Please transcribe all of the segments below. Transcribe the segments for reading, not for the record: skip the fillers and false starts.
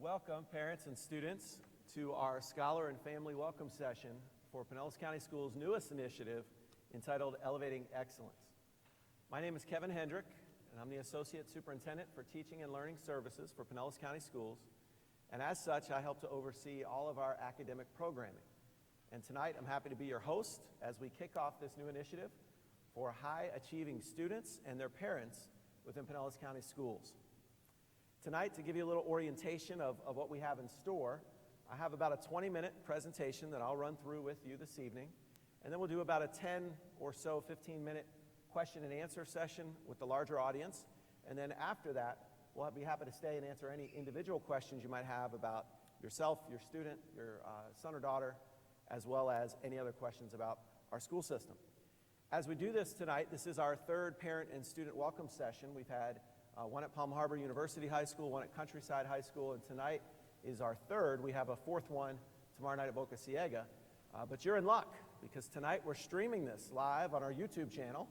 Welcome, parents and students, to our Scholar and Family Welcome Session for Pinellas County Schools' newest initiative entitled Elevating Excellence. My name is Kevin Hendrick, and I'm the Associate Superintendent for Teaching and Learning Services for Pinellas County Schools, and as such, I help to oversee all of our academic programming. And tonight, I'm happy to be your host as we kick off this new initiative for high-achieving students and their parents within Pinellas County Schools. Tonight, to give you a little orientation of what we have in store, I have about a 20-minute presentation that I'll run through with you this evening, and then we'll do about a 10 or so 15-minute question and answer session with the larger audience, and then after that, we'll be happy to stay and answer any individual questions you might have about yourself, your student, your son or daughter, as well as any other questions about our school system. As we do this tonight, this is our third parent and student welcome session. We've had one at Palm Harbor University High School, one at Countryside High School, and tonight is our third. We have a fourth one tomorrow night at Boca Ciega. But you're in luck, because tonight we're streaming this live on our YouTube channel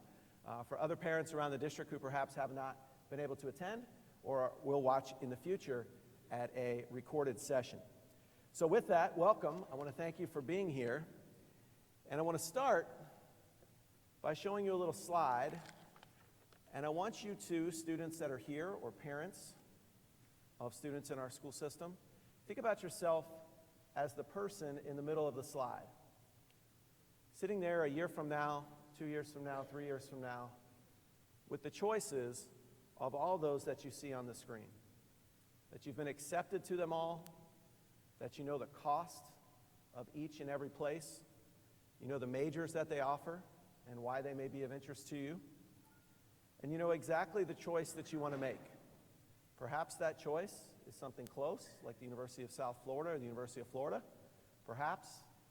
for other parents around the district who perhaps have not been able to attend or will watch in the future at a recorded session. So with that, welcome. I want to thank you for being here. And I want to start by showing you a little slide. And I want you to, students that are here or parents of students in our school system, think about yourself as the person in the middle of the slide. Sitting there a year from now, 2 years from now, 3 years from now, with the choices of all those that you see on the screen. That you've been accepted to them all, that you know the cost of each and every place, you know the majors that they offer and why they may be of interest to you. And you know exactly the choice that you want to make. Perhaps that choice is something close, like the University of South Florida or the University of Florida. Perhaps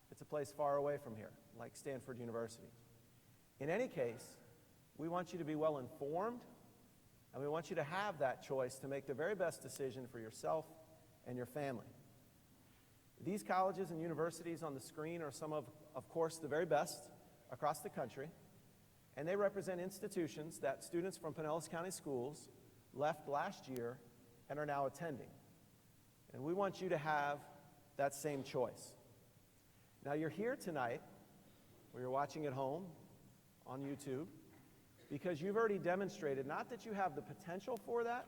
it's a place far away from here, like Stanford University. In any case, we want you to be well informed, and we want you to have that choice to make the very best decision for yourself and your family. These colleges and universities on the screen are some of course, the very best across the country. And they represent institutions that students from Pinellas County Schools left last year and are now attending. And we want you to have that same choice. Now you're here tonight, or you're watching at home on YouTube, because you've already demonstrated, not that you have the potential for that,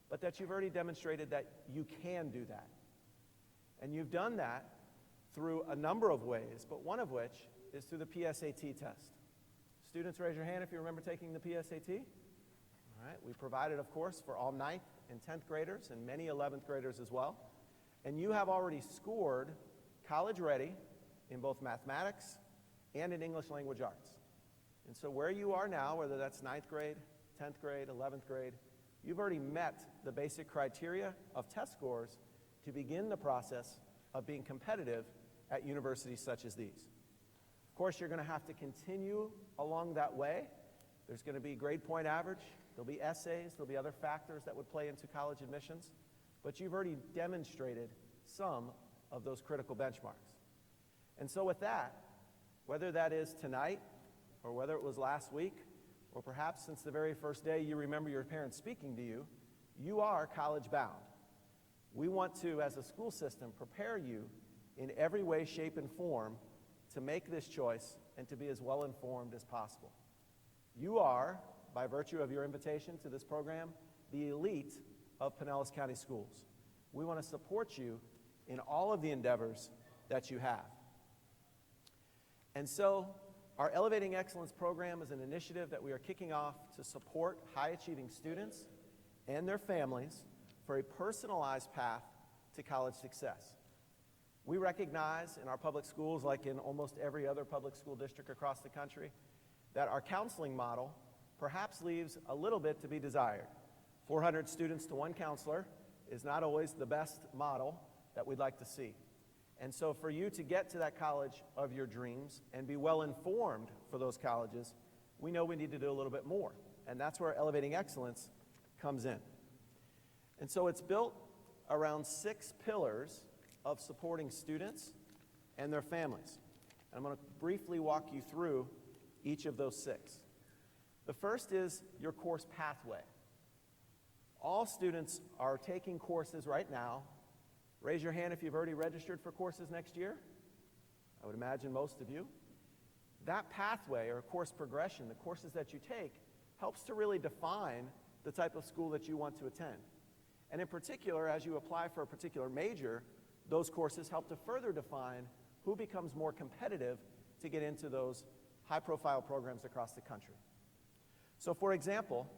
but that you've already demonstrated that you can do that. And you've done that through a number of ways, but one of which is through the PSAT test. Students, raise your hand if you remember taking the PSAT. All right, we provided, of course, for all 9th and 10th graders and many 11th graders as well. And you have already scored college ready in both mathematics and in English language arts. And so where you are now, whether that's 9th grade, 10th grade, 11th grade, you've already met the basic criteria of test scores to begin the process of being competitive at universities such as these. Of course, you're going to have to continue along that way. There's going to be grade point average. There'll be essays. There'll be other factors that would play into college admissions. But you've already demonstrated some of those critical benchmarks. And so with that, whether that is tonight or whether it was last week, or perhaps since the very first day you remember your parents speaking to you, you are college bound. We want to, as a school system, prepare you in every way, shape, and form to make this choice and to be as well informed as possible. You are, by virtue of your invitation to this program, the elite of Pinellas County Schools. We want to support you in all of the endeavors that you have. And so, our Elevating Excellence program is an initiative that we are kicking off to support high-achieving students and their families for a personalized path to college success. We recognize in our public schools, like in almost every other public school district across the country, that our counseling model perhaps leaves a little bit to be desired. 400 students to one counselor is not always the best model that we'd like to see. And so for you to get to that college of your dreams and be well informed for those colleges, we know we need to do a little bit more. And that's where Elevating Excellence comes in. And so it's built around 6 pillars of supporting students and their families. And I'm going to briefly walk you through each of those 6. The first is your course pathway. All students are taking courses right now Raise your hand if you've already registered for courses next year. I would imagine most of you. That pathway or course progression, the courses that you take, helps to really define the type of school that you want to attend. And in particular, as you apply for a particular major, those courses help to further define who becomes more competitive to get into those high-profile programs across the country. So for example,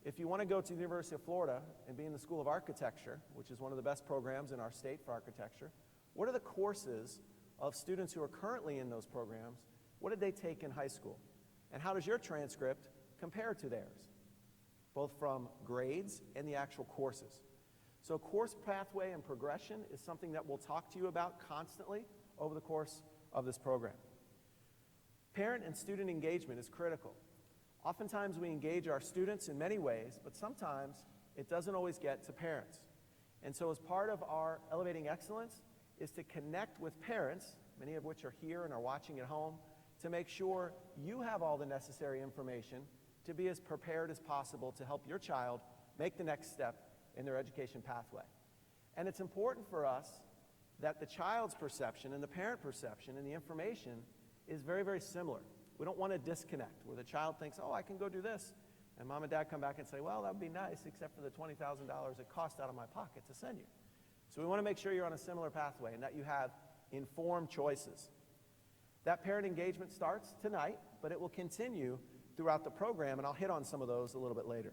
if you want to go to the University of Florida and be in the School of Architecture, which is one of the best programs in our state for architecture, what are the courses of students who are currently in those programs? What did they take in high school? And how does your transcript compare to theirs, both from grades and the actual courses? So course pathway and progression is something that we'll talk to you about constantly over the course of this program. Parent and student engagement is critical. Oftentimes we engage our students in many ways, but sometimes it doesn't always get to parents. And so as part of our Elevating Excellence is to connect with parents, many of which are here and are watching at home, to make sure you have all the necessary information to be as prepared as possible to help your child make the next step in their education pathway. And it's important for us that the child's perception and the parent perception and the information is very, very similar. We don't want to disconnect where the child thinks, oh, I can go do this, and mom and dad come back and say, well, that would be nice, except for the $20,000 it cost out of my pocket to send you. So we want to make sure you're on a similar pathway and that you have informed choices. That parent engagement starts tonight, but it will continue throughout the program, and I'll hit on some of those a little bit later.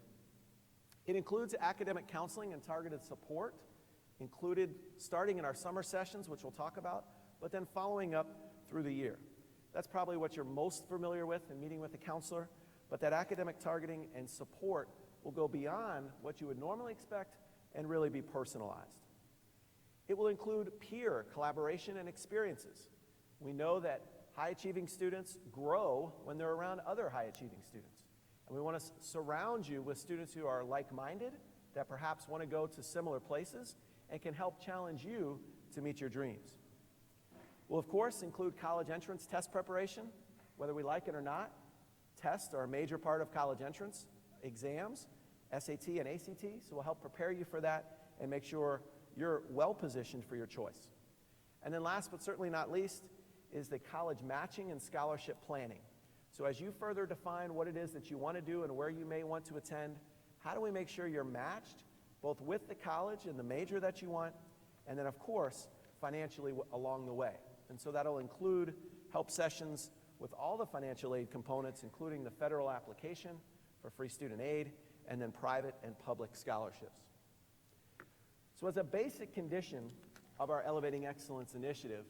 It includes academic counseling and targeted support, included starting in our summer sessions, which we'll talk about, but then following up through the year. That's probably what you're most familiar with in meeting with a counselor, but that academic targeting and support will go beyond what you would normally expect and really be personalized. It will include peer collaboration and experiences. We know that high-achieving students grow when they're around other high-achieving students. And we want to surround you with students who are like-minded, that perhaps want to go to similar places, and can help challenge you to meet your dreams. We'll, of course, include college entrance test preparation, whether we like it or not. Tests are a major part of college entrance exams, SAT and ACT, so we'll help prepare you for that and make sure you're well-positioned for your choice. And then last but certainly not least is the college matching and scholarship planning. So as you further define what it is that you want to do and where you may want to attend, how do we make sure you're matched both with the college and the major that you want, and then of course financially along the way. And so that'll include help sessions with all the financial aid components, including the federal application for free student aid, and then private and public scholarships. So as a basic condition of our Elevating Excellence initiative,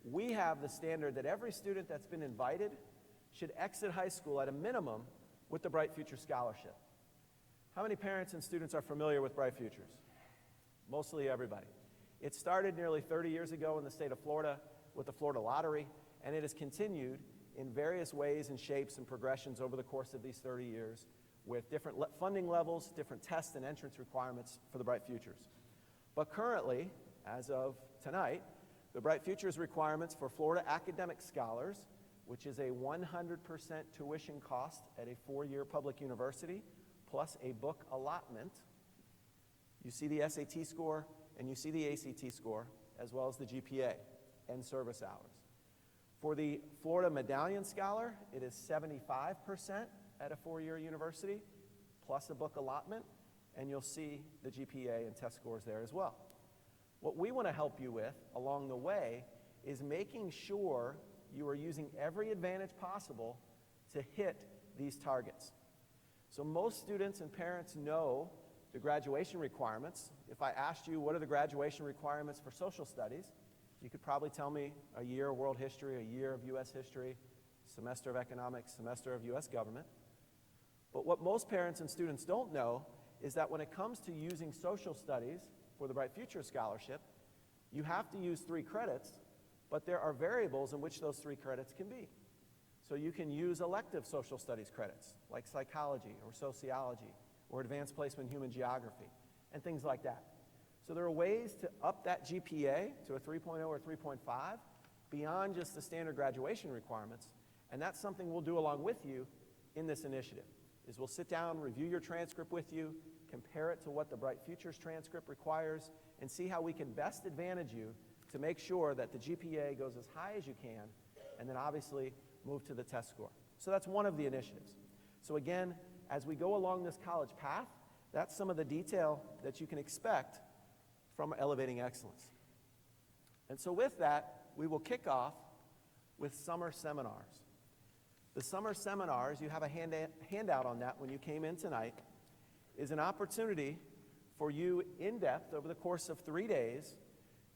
we have the standard that every student that's been invited should exit high school at a minimum with the Bright Future Scholarship. How many parents and students are familiar with Bright Futures? Mostly everybody. It started nearly 30 years ago in the state of Florida with the Florida Lottery, and it has continued in various ways and shapes and progressions over the course of these 30 years with different funding levels, different test and entrance requirements for the Bright Futures. But currently, as of tonight, the Bright Futures requirements for Florida academic scholars, which is a 100% tuition cost at a four-year public university, plus a book allotment. You see the SAT score and you see the ACT score, as well as the GPA and service hours. For the Florida Medallion Scholar, it is 75% at a four-year university, plus a book allotment, and you'll see the GPA and test scores there as well. What we want to help you with along the way is making sure you are using every advantage possible to hit these targets. So most students and parents know the graduation requirements. If I asked you what are the graduation requirements for social studies, you could probably tell me a year of world history, a year of U.S. history, semester of economics, semester of U.S. government. But what most parents and students don't know is that when it comes to using social studies for the Bright Future Scholarship, you have to use 3 credits, but there are variables in which those 3 credits can be. So you can use elective social studies credits, like psychology or sociology or advanced placement human geography, and things like that. So there are ways to up that GPA to a 3.0 or 3.5 beyond just the standard graduation requirements, and that's something we'll do along with you in this initiative, is we'll sit down, review your transcript with you, compare it to what the Bright Futures transcript requires, and see how we can best advantage you to make sure that the GPA goes as high as you can, and then obviously move to the test score. So that's one of the initiatives. So again, as we go along this college path, that's some of the detail that you can expect from Elevating Excellence. And so with that, we will kick off with summer seminars. The summer seminars, you have a handout on that when you came in tonight, is an opportunity for you in depth over the course of 3 days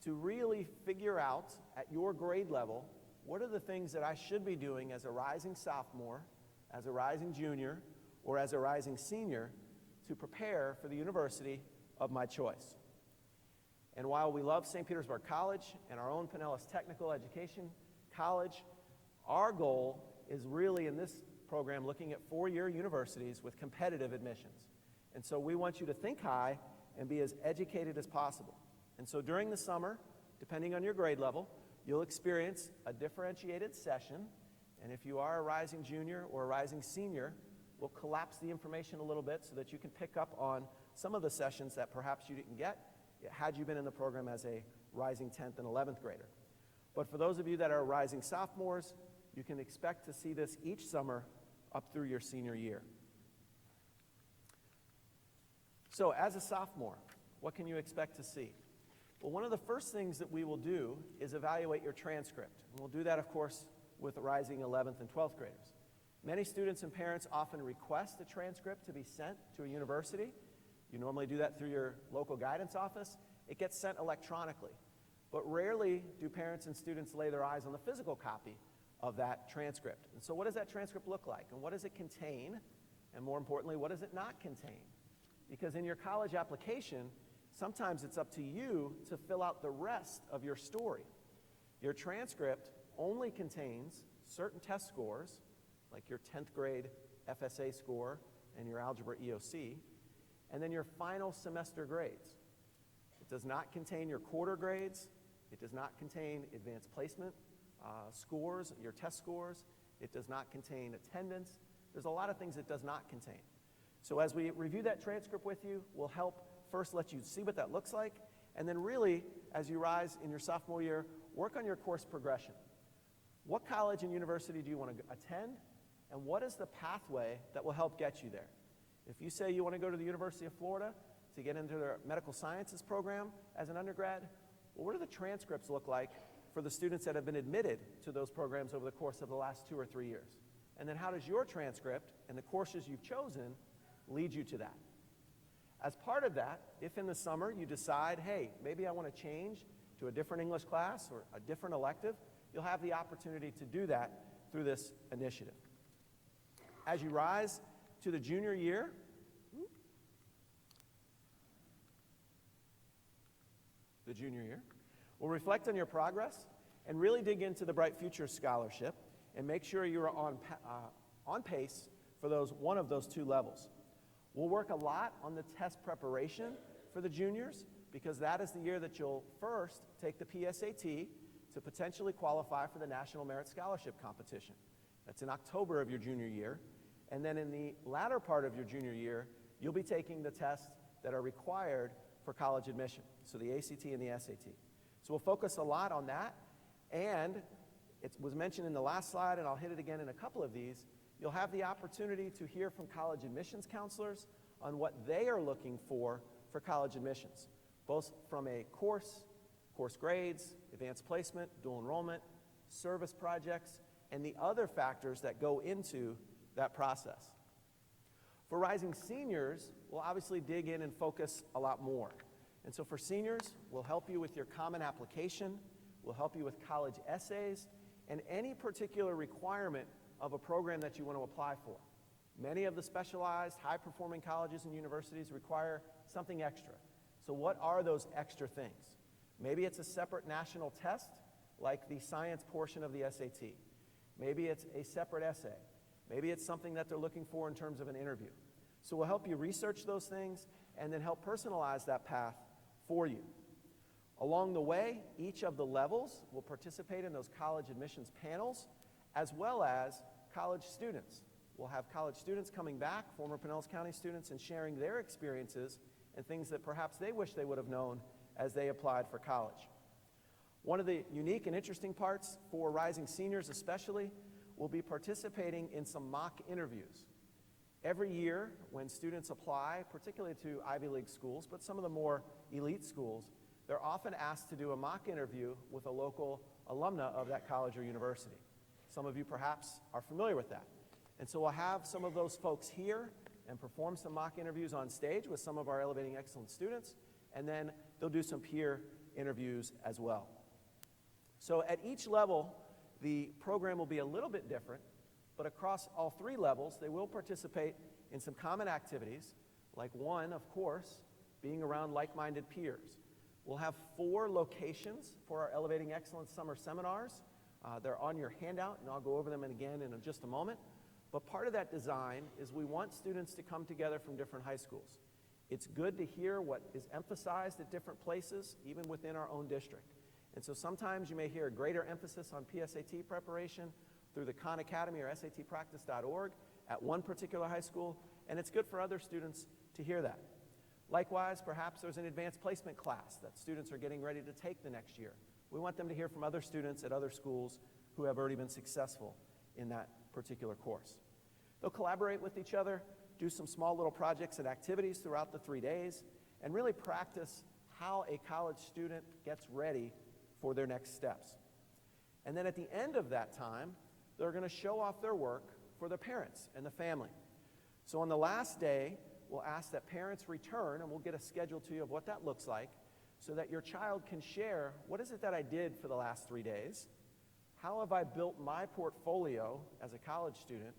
to really figure out at your grade level, what are the things that I should be doing as a rising sophomore, as a rising junior, or as a rising senior to prepare for the university of my choice. And while we love St. Petersburg College and our own Pinellas Technical Education College, our goal is really in this program looking at four-year universities with competitive admissions. And so we want you to think high and be as educated as possible. And so during the summer, depending on your grade level, you'll experience a differentiated session. And if you are a rising junior or a rising senior, we'll collapse the information a little bit so that you can pick up on some of the sessions that perhaps you didn't get had you been in the program as a rising 10th and 11th grader. But for those of you that are rising sophomores, you can expect to see this each summer up through your senior year. So as a sophomore, what can you expect to see? Well, one of the first things that we will do is evaluate your transcript. And we'll do that, of course, with rising 11th and 12th graders. Many students and parents often request a transcript to be sent to a university. You normally do that through your local guidance office. It gets sent electronically. But rarely do parents and students lay their eyes on the physical copy of that transcript. And so what does that transcript look like? And what does it contain? And more importantly, what does it not contain? Because in your college application, sometimes it's up to you to fill out the rest of your story. Your transcript only contains certain test scores, like your 10th grade FSA score and your algebra EOC, and then your final semester grades. It does not contain your quarter grades. It does not contain advanced placement scores, your test scores. It does not contain attendance. There's a lot of things it does not contain. So as we review that transcript with you, we'll help first let you see what that looks like, and then really, as you rise in your sophomore year, work on your course progression. What college and university do you want to attend, and what is the pathway that will help get you there? If you say you want to go to the University of Florida to get into their medical sciences program as an undergrad, well, what do the transcripts look like for the students that have been admitted to those programs over the course of the last 2 or 3 years? And then how does your transcript and the courses you've chosen lead you to that? As part of that, if in the summer you decide, hey, maybe I want to change to a different English class or a different elective, you'll have the opportunity to do that through this initiative. As you rise to the junior year, we'll reflect on your progress and really dig into the Bright Futures Scholarship and make sure you're on pace for one of those two levels. We'll work a lot on the test preparation for the juniors because that is the year that you'll first take the PSAT to potentially qualify for the National Merit Scholarship Competition. That's in October of your junior year. And then in the latter part of your junior year, you'll be taking the tests that are required for college admission, so the ACT and the SAT. So we'll focus a lot on that. And it was mentioned in the last slide, and I'll hit it again in a couple of these. You'll have the opportunity to hear from college admissions counselors on what they are looking for college admissions, both from a course grades, advanced placement, dual enrollment, service projects, and the other factors that go into that process. For rising seniors, we'll obviously dig in and focus a lot more. And so for seniors, we'll help you with your common application, we'll help you with college essays, and any particular requirement of a program that you want to apply for. Many of the specialized, high-performing colleges and universities require something extra. So what are those extra things? Maybe it's a separate national test, like the science portion of the SAT. Maybe it's a separate essay. Maybe it's something that they're looking for in terms of an interview. So we'll help you research those things and then help personalize that path for you. Along the way, each of the levels will participate in those college admissions panels, as well as college students. We'll have college students coming back, former Pinellas County students, and sharing their experiences and things that perhaps they wish they would have known as they applied for college. One of the unique and interesting parts for rising seniors especially will be participating in some mock interviews. Every year when students apply, particularly to Ivy League schools, but some of the more elite schools, they're often asked to do a mock interview with a local alumna of that college or university. Some of you perhaps are familiar with that. And so we'll have some of those folks here and perform some mock interviews on stage with some of our Elevating Excellence students, and then they'll do some peer interviews as well. So at each level, the program will be a little bit different, but across all three levels, they will participate in some common activities, like one, of course, being around like-minded peers. We'll have 4 locations for our Elevating Excellence Summer Seminars. They're on your handout, and I'll go over them again in just a moment. But part of that design is we want students to come together from different high schools. It's good to hear what is emphasized at different places, even within our own district. And so sometimes you may hear a greater emphasis on PSAT preparation through the Khan Academy or SATpractice.org at one particular high school, and it's good for other students to hear that. Likewise, perhaps there's an advanced placement class that students are getting ready to take the next year. We want them to hear from other students at other schools who have already been successful in that particular course. They'll collaborate with each other, do some small little projects and activities throughout the 3 days, and really practice how a college student gets ready for their next steps. And then at the end of that time, they're going to show off their work for the parents and the family. So on the last day, we'll ask that parents return, and we'll get a schedule to you of what that looks like, so that your child can share, what is it that I did for the last 3 days? How have I built my portfolio as a college student?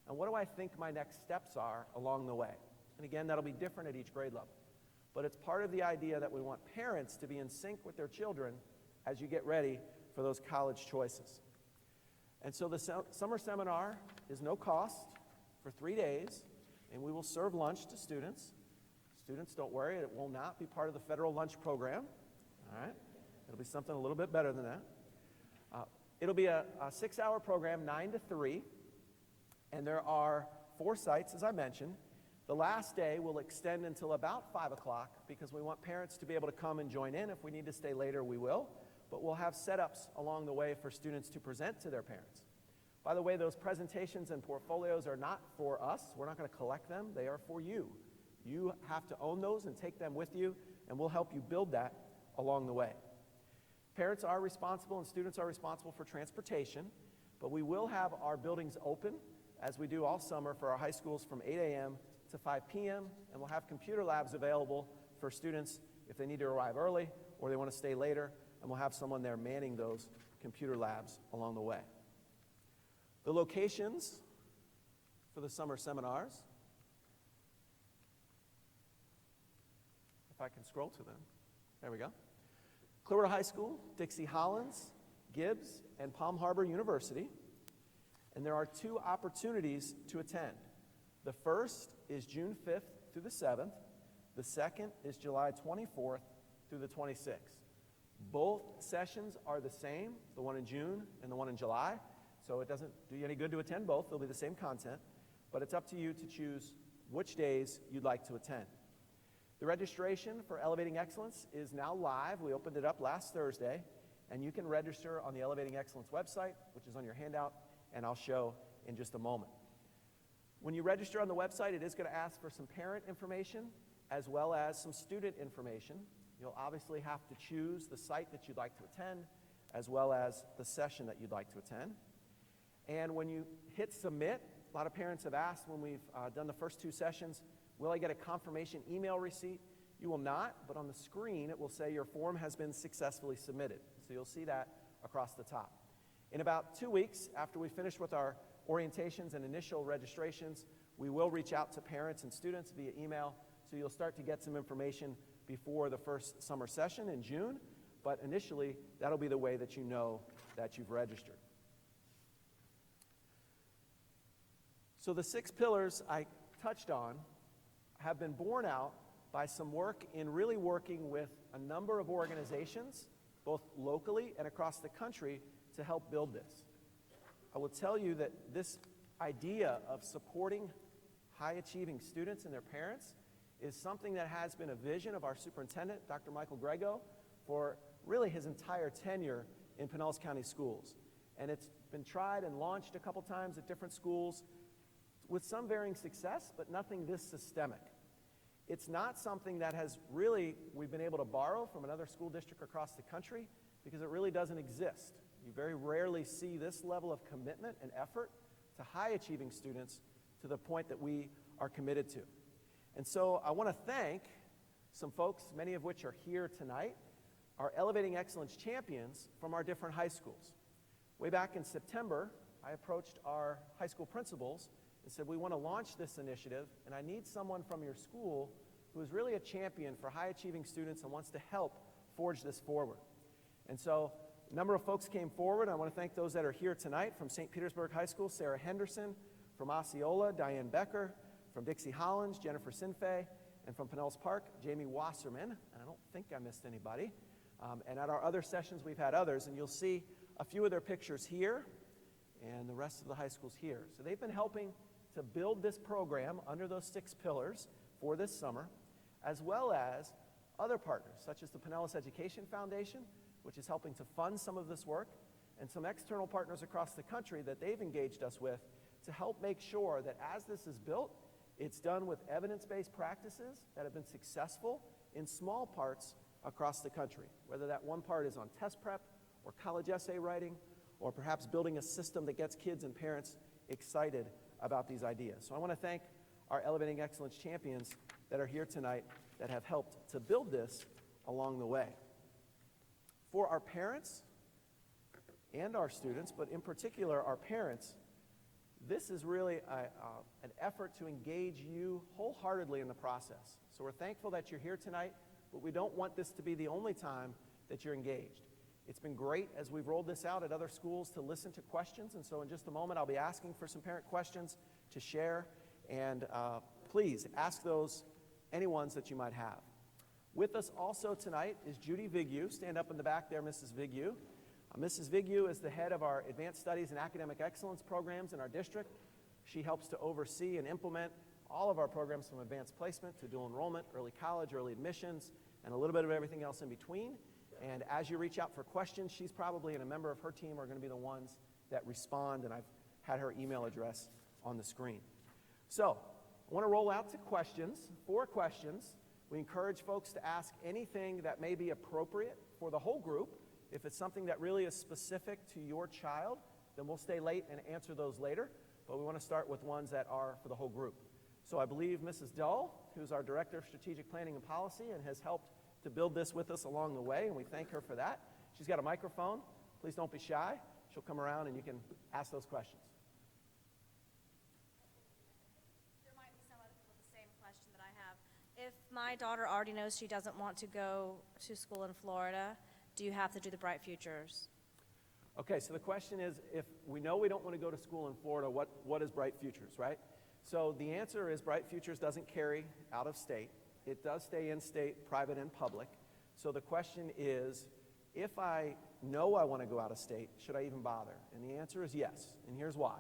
And what do I think my next steps are along the way? And again, that'll be different at each grade level. But it's part of the idea that we want parents to be in sync with their children as you get ready for those college choices. And so the summer seminar is no cost for 3 days, and we will serve lunch to students. Students, don't worry, it will not be part of the federal lunch program. All right? It'll be something a little bit better than that. It'll be a 6-hour program, 9 to 3, and there are 4 sites, as I mentioned. The last day will extend until about 5 o'clock because we want parents to be able to come and join in. If we need to stay later, we will. But we'll have setups along the way for students to present to their parents. By the way, those presentations and portfolios are not for us. We're not going to collect them. They are for you. You have to own those and take them with you, and we'll help you build that along the way. Parents are responsible and students are responsible for transportation, but we will have our buildings open, as we do all summer, for our high schools from 8 a.m. to 5 p.m., and we'll have computer labs available for students if they need to arrive early or they want to stay later, and we'll have someone there manning those computer labs along the way. The locations for the summer seminars, if I can scroll to them, there we go. Clearwater High School, Dixie Hollins, Gibbs, and Palm Harbor University. And there are 2 opportunities to attend. The first is June 5th through the 7th. The second is July 24th through the 26th. Both sessions are the same, the one in June and the one in July. So it doesn't do you any good to attend both. They'll be the same content. But it's up to you to choose which days you'd like to attend. The registration for Elevating Excellence is now live. We opened it up last Thursday, and you can register on the Elevating Excellence website, which is on your handout, and I'll show in just a moment. When you register on the website, it is going to ask for some parent information as well as some student information. You'll obviously have to choose the site that you'd like to attend as well as the session that you'd like to attend. And when you hit submit, a lot of parents have asked when we've done the first 2 sessions, will I get a confirmation email receipt? You will not, but on the screen it will say your form has been successfully submitted. So you'll see that across the top. In about 2 weeks, after we finish with our orientations and initial registrations, we will reach out to parents and students via email, so you'll start to get some information before the first summer session in June, but initially that'll be the way that you know that you've registered. So the 6 pillars I touched on have been borne out by some work in really working with a number of organizations, both locally and across the country, to help build this. I will tell you that this idea of supporting high-achieving students and their parents is something that has been a vision of our superintendent, Dr. Michael Grego, for really his entire tenure in Pinellas County Schools. And it's been tried and launched a couple times at different schools with some varying success, but nothing this systemic. It's not something that we've been able to borrow from another school district across the country because it really doesn't exist. You very rarely see this level of commitment and effort to high-achieving students to the point that we are committed to. And so I want to thank some folks, many of which are here tonight, our Elevating Excellence champions from our different high schools. Way back in September, I approached our high school principals and said, we want to launch this initiative, and I need someone from your school who is really a champion for high-achieving students and wants to help forge this forward. And so a number of folks came forward. I want to thank those that are here tonight. From St. Petersburg High School, Sarah Henderson. From Osceola, Diane Becker. From Dixie Hollins, Jennifer Sinfei. And from Pinellas Park, Jamie Wasserman. And I don't think I missed anybody. And at our other sessions, we've had others. And you'll see a few of their pictures here and the rest of the high schools here. So they've been helping to build this program under those 6 pillars for this summer, as well as other partners, such as the Pinellas Education Foundation, which is helping to fund some of this work, and some external partners across the country that they've engaged us with to help make sure that as this is built, it's done with evidence-based practices that have been successful in small parts across the country, whether that one part is on test prep or college essay writing, or perhaps building a system that gets kids and parents excited about these ideas. So I want to thank our Elevating Excellence champions that are here tonight that have helped to build this along the way. For our parents and our students, but in particular our parents, this is really an effort to engage you wholeheartedly in the process. So we're thankful that you're here tonight, but we don't want this to be the only time that you're engaged. It's been great as we've rolled this out at other schools to listen to questions, and so in just a moment I'll be asking for some parent questions to share, and please ask those, any ones that you might have. With us also tonight is Judy Vigu. Stand up in the back there, Mrs. Vigu. Mrs. Vigu is the head of our Advanced Studies and Academic Excellence programs in our district. She helps to oversee and implement all of our programs from advanced placement to dual enrollment, early college, early admissions, and a little bit of everything else in between. And as you reach out for questions, she's probably, and a member of her team are going to be the ones that respond, and I've had her email address on the screen. So I want to roll out to questions, 4 questions. We encourage folks to ask anything that may be appropriate for the whole group. If it's something that really is specific to your child, then we'll stay late and answer those later. But we want to start with ones that are for the whole group. So I believe Mrs. Dull, who's our Director of Strategic Planning and Policy and has helped to build this with us along the way, and we thank her for that. She's got a microphone. Please don't be shy. She'll come around and you can ask those questions. If my daughter already knows she doesn't want to go to school in Florida, do you have to do the Bright Futures? Okay, so the question is, if we know we don't want to go to school in Florida, what is Bright Futures, right? So the answer is Bright Futures doesn't carry out of state. It does stay in state, private, and public. So the question is, if I know I want to go out of state, should I even bother? And the answer is yes, and here's why.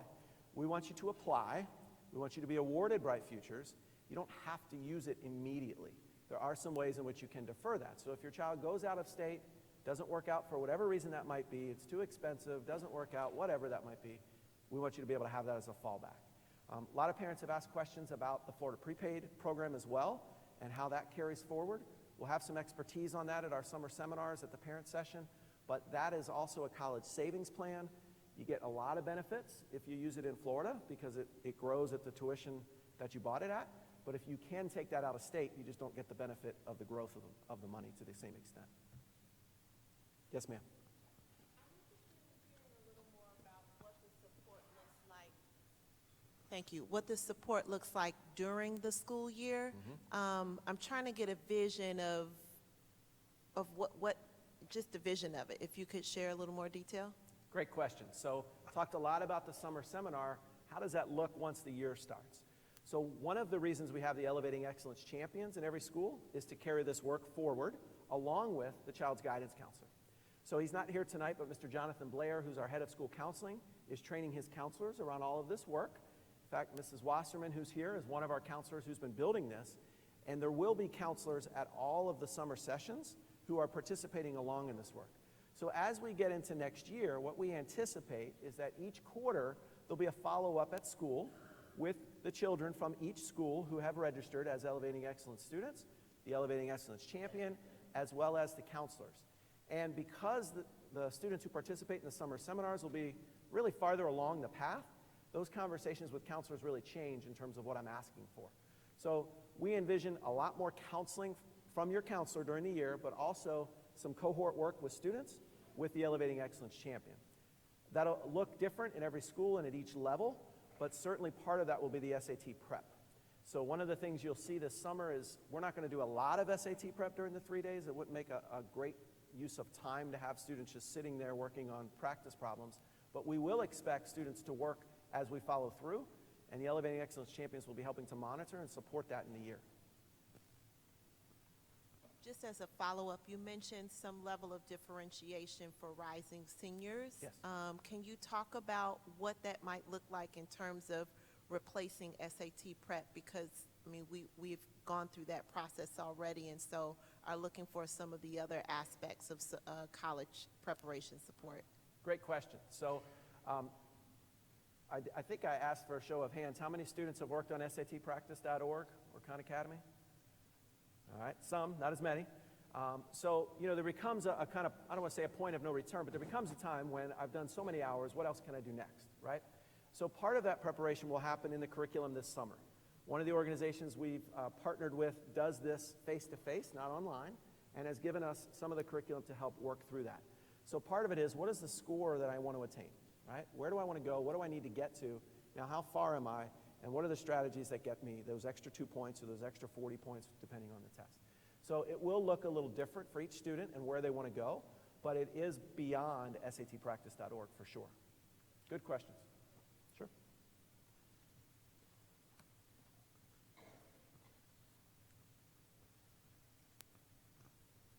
We want you to apply. We want you to be awarded Bright Futures. You don't have to use it immediately. There are some ways in which you can defer that. So if your child goes out of state, doesn't work out for whatever reason that might be, it's too expensive, doesn't work out, whatever that might be, we want you to be able to have that as a fallback. A lot of parents have asked questions about the Florida prepaid program as well and how that carries forward. We'll have some expertise on that at our summer seminars at the parent session, but that is also a college savings plan. You get a lot of benefits if you use it in Florida because it grows at the tuition that you bought it at. But if you can take that out of state, you just don't get the benefit of the growth of the money to the same extent. Yes, ma'am. Thank you. What the support looks like during the school year. I'm trying to get a vision of what just the vision of it. If you could share a little more detail. Great question. So talked a lot about the summer seminar. How does that look once the year starts? So one of the reasons we have the Elevating Excellence champions in every school is to carry this work forward along with the child's guidance counselor. So he's not here tonight, but Mr. Jonathan Blair, who's our head of school counseling, is training his counselors around all of this work. fact, Mrs. Wasserman, who's here, is one of our counselors who's been building this, and there will be counselors at all of the summer sessions who are participating along in this work. So as we get into next year, what we anticipate is that each quarter there'll be a follow-up at school with the children from each school who have registered as Elevating Excellence students, the Elevating Excellence champion, as well as the counselors. And because the students who participate in the summer seminars will be really farther along the path, those conversations with counselors really change in terms of what I'm asking for. So we envision a lot more counseling from your counselor during the year, but also some cohort work with students with the Elevating Excellence champion. That'll look different in every school and at each level, but certainly part of that will be the SAT prep. So one of the things you'll see this summer is we're not going to do a lot of SAT prep during the 3 days. It wouldn't make a great use of time to have students just sitting there working on practice problems, but we will expect students to work as we follow through, and the Elevating Excellence champions will be helping to monitor and support that in the year. Just as a follow-up, you mentioned some level of differentiation for rising seniors. Yes. Can you talk about what that might look like in terms of replacing SAT prep? Because, I mean, we've gone through that process already, and so are looking for some of the other aspects of college preparation support. Great question. So I think I asked for a show of hands. How many students have worked on SATpractice.org or Khan Academy? All right, some, not as many. So, there becomes a kind of, I don't want to say a point of no return, but there becomes a time when I've done so many hours, what else can I do next, right? So part of that preparation will happen in the curriculum this summer. One of the organizations we've partnered with does this face-to-face, not online, and has given us some of the curriculum to help work through that. So part of it is, what is the score that I want to attain, right? Where do I want to go? What do I need to get to? Now, how far am I? And what are the strategies that get me those extra 2 points or those extra 40 points, depending on the test? So it will look a little different for each student and where they want to go, but it is beyond SATpractice.org for sure. Good questions. Sure.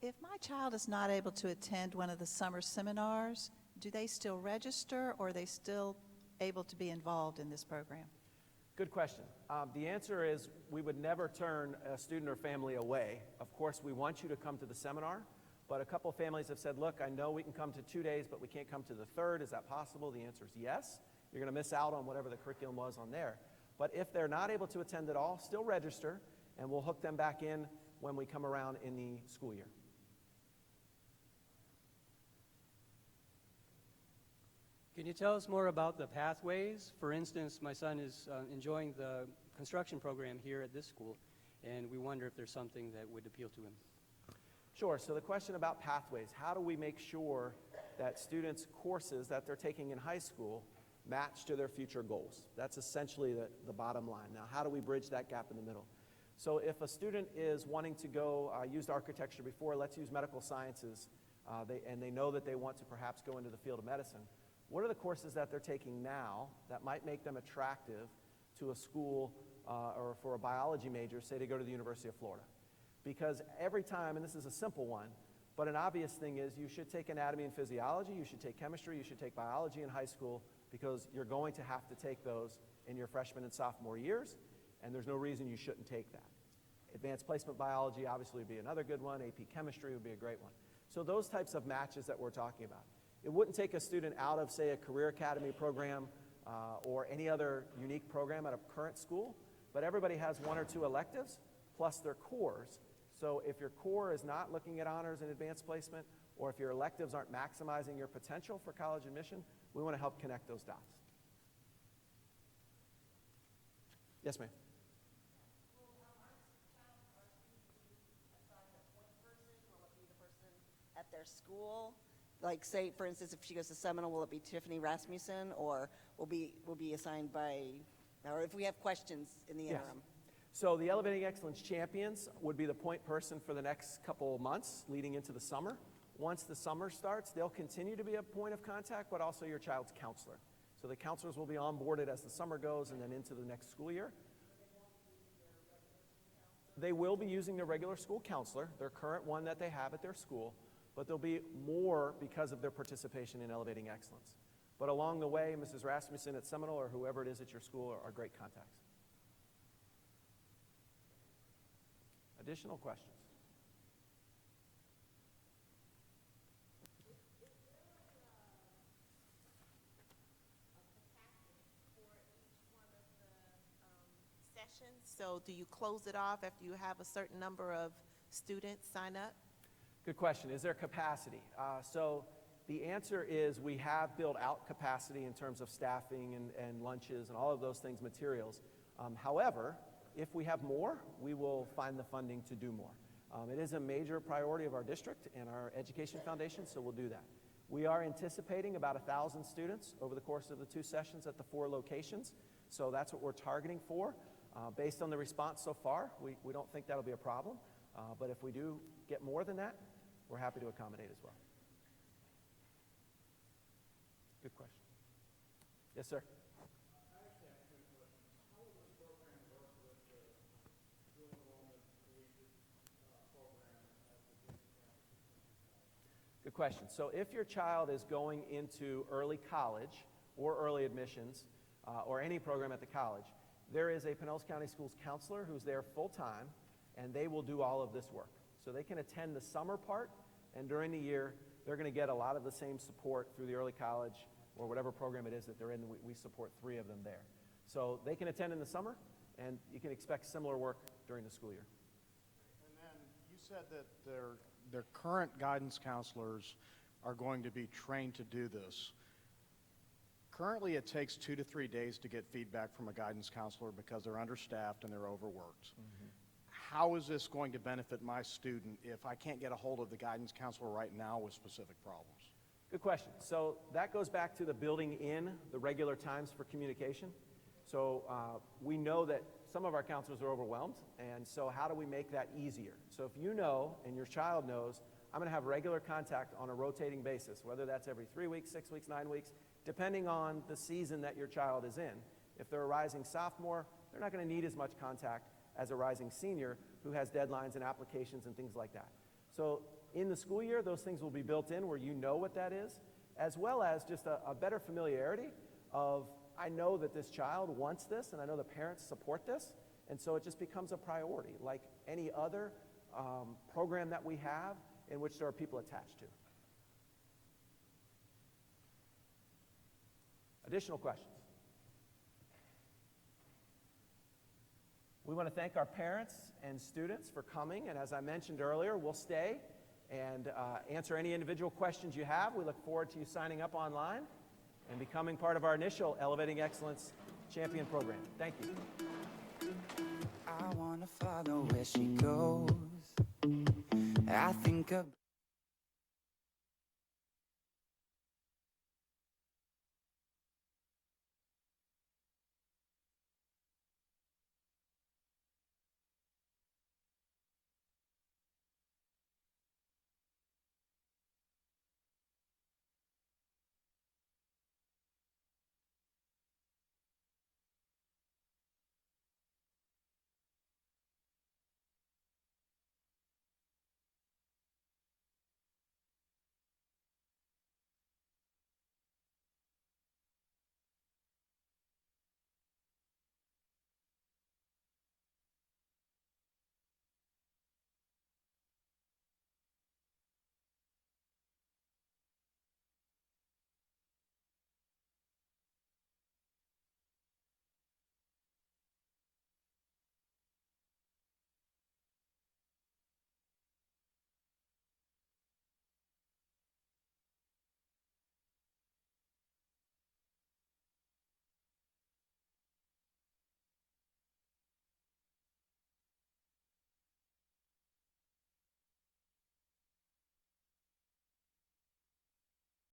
If my child is not able to attend one of the summer seminars, do they still register, or are they still able to be involved in this program? Good question. The answer is we would never turn a student or family away. Of course, we want you to come to the seminar, but a couple of families have said, look, I know we can come to 2 days, but we can't come to the third. Is that possible? The answer is yes. You're going to miss out on whatever the curriculum was on there. But if they're not able to attend at all, still register, and we'll hook them back in when we come around in the school year. Can you tell us more about the pathways? For instance, my son is enjoying the construction program here at this school, and we wonder if there's something that would appeal to him. Sure. So the question about pathways, how do we make sure that students' courses that they're taking in high school match to their future goals? That's essentially the bottom line. Now, how do we bridge that gap in the middle? So if a student is wanting to go, used architecture before, let's use medical sciences, and they know that they want to perhaps go into the field of medicine, what are the courses that they're taking now that might make them attractive to a school or for a biology major, say to go to the University of Florida? Because every time, and this is a simple one, but an obvious thing is you should take anatomy and physiology, you should take chemistry, you should take biology in high school, because you're going to have to take those in your freshman and sophomore years, and there's no reason you shouldn't take that. Advanced placement biology obviously would be another good one. AP chemistry would be a great one. So those types of matches that we're talking about. It wouldn't take a student out of, say, a career academy program or any other unique program at a current school, but everybody has 1 or 2 electives plus their cores. So if your core is not looking at honors and advanced placement, or if your electives aren't maximizing your potential for college admission, we want to help connect those dots. Yes, ma'am. At their school? Like, say, for instance, if she goes to Seminole, will it be Tiffany Rasmussen, or will be assigned by, or if we have questions in the interim? So the Elevating Excellence Champions would be the point person for the next couple months leading into the summer. Once the summer starts, they'll continue to be a point of contact, but also your child's counselor. So the counselors will be onboarded as the summer goes and then into the next school year. They will be using their regular school counselor, their current one that they have at their school, but there'll be more because of their participation in Elevating Excellence. But along the way, Mrs. Rasmussen at Seminole or whoever it is at your school are great contacts. Additional questions? Sessions, so do you close it off after you have a certain number of students sign up? Good question. Is there capacity? So the answer is we have built out capacity in terms of staffing and lunches and all of those things, materials. However, if we have more, we will find the funding to do more. It is a major priority of our district and our education foundation, so we'll do that. We are anticipating about 1,000 students over the course of the 2 sessions at the 4 locations, so that's what we're targeting for. Based on the response so far, we don't think that'll be a problem, but if we do get more than that, we're happy to accommodate as well. Good question. Yes, sir. Good question. So if your child is going into early college or early admissions or any program at the college, there is a Pinellas County Schools counselor who's there full-time, and they will do all of this work. So they can attend the summer part, and during the year, they're going to get a lot of the same support through the early college or whatever program it is that they're in. We support 3 of them there. So they can attend in the summer, and you can expect similar work during the school year. And then you said that their current guidance counselors are going to be trained to do this. Currently, it takes 2 to 3 days to get feedback from a guidance counselor because they're understaffed and they're overworked. Mm-hmm. How is this going to benefit my student if I can't get a hold of the guidance counselor right now with specific problems? Good question. So that goes back to the building in the regular times for communication. So we know that some of our counselors are overwhelmed, and so how do we make that easier? So if you know and your child knows, I'm going to have regular contact on a rotating basis, whether that's every 3 weeks, 6 weeks, 9 weeks, depending on the season that your child is in. If they're a rising sophomore, they're not going to need as much contact as a rising senior who has deadlines and applications and things like that. So in the school year, those things will be built in where you know what that is, as well as just a better familiarity of, I know that this child wants this, and I know the parents support this, and so it just becomes a priority, like any other program that we have in which there are people attached to. Additional questions? We want to thank our parents and students for coming, and as I mentioned earlier, we'll stay and answer any individual questions you have. We look forward to you signing up online and becoming part of our initial Elevating Excellence Champion program. Thank you. I wanna follow where she goes. I think of